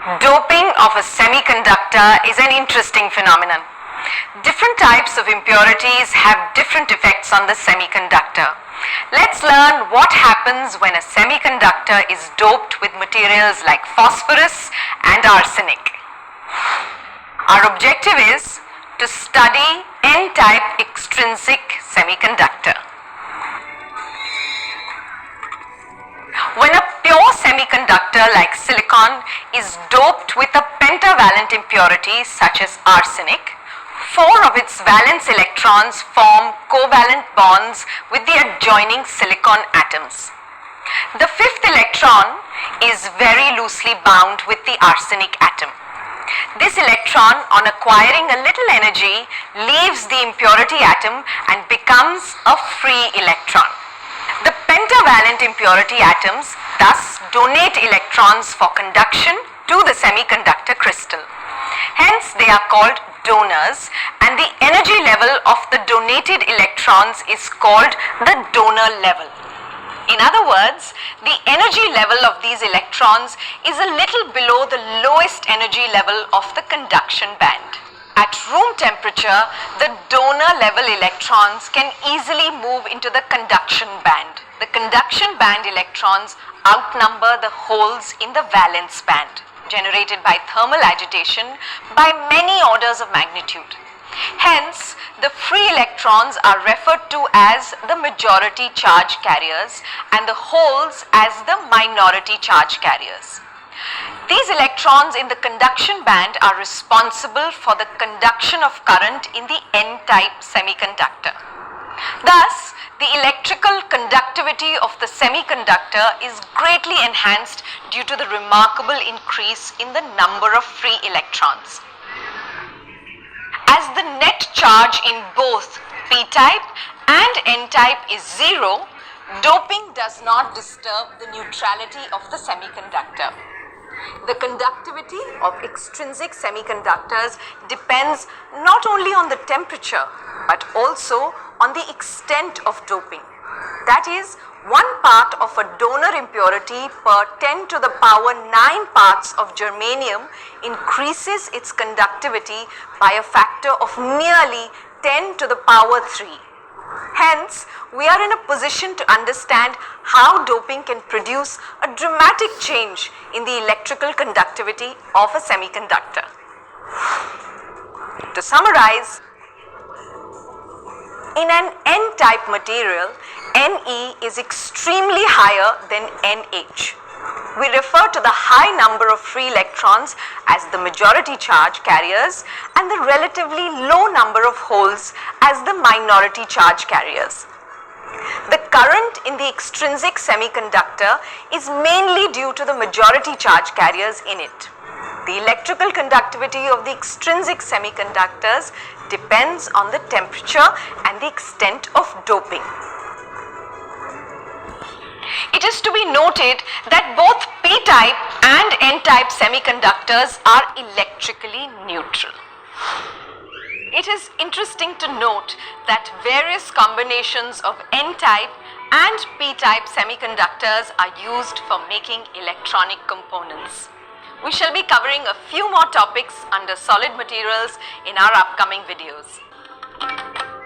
Doping of a semiconductor is an interesting phenomenon. Different types of impurities have different effects on the semiconductor. Let's learn what happens when a semiconductor is doped with materials like phosphorus and arsenic. Our objective is to study N-type extrinsic semiconductor. When a pure semiconductor like silicon is doped with a pentavalent impurity such as arsenic, 4 of its valence electrons form covalent bonds with the adjoining silicon atoms. The 5th electron is very loosely bound with the arsenic atom. This electron, on acquiring a little energy, leaves the impurity atom and becomes a free electron. The pentavalent impurity atoms thus donate electrons for conduction to the semiconductor crystal. Hence, they are called donors, and the energy level of the donated electrons is called the donor level. In other words, the energy level of these electrons is a little below the lowest energy level of the conduction band. At room temperature, the donor level electrons can easily move into the conduction band. The conduction band electrons outnumber the holes in the valence band, generated by thermal agitation, by many orders of magnitude. Hence, the free electrons are referred to as the majority charge carriers and the holes as the minority charge carriers. These electrons in the conduction band are responsible for the conduction of current in the N-type semiconductor. Thus, the electrical conductivity of the semiconductor is greatly enhanced due to the remarkable increase in the number of free electrons. As the net charge in both P-type and N-type is 0, doping does not disturb the neutrality of the semiconductor. The conductivity of extrinsic semiconductors depends not only on the temperature but also on the extent of doping. That is, 1 part of a donor impurity per 10 to the power 9 parts of germanium increases its conductivity by a factor of nearly 10 to the power 3. Hence, we are in a position to understand how doping can produce a dramatic change in the electrical conductivity of a semiconductor. To summarize, in an N-type material, Ne is extremely higher than Nh. We refer to the high number of free electrons as the majority charge carriers and the relatively low number of holes as the minority charge carriers. The current in the extrinsic semiconductor is mainly due to the majority charge carriers in it. The electrical conductivity of the extrinsic semiconductors depends on the temperature and the extent of doping. It is to be noted that both P-type and N-type semiconductors are electrically neutral. It is interesting to note that various combinations of N-type and P-type semiconductors are used for making electronic components. We shall be covering a few more topics under solid materials in our upcoming videos.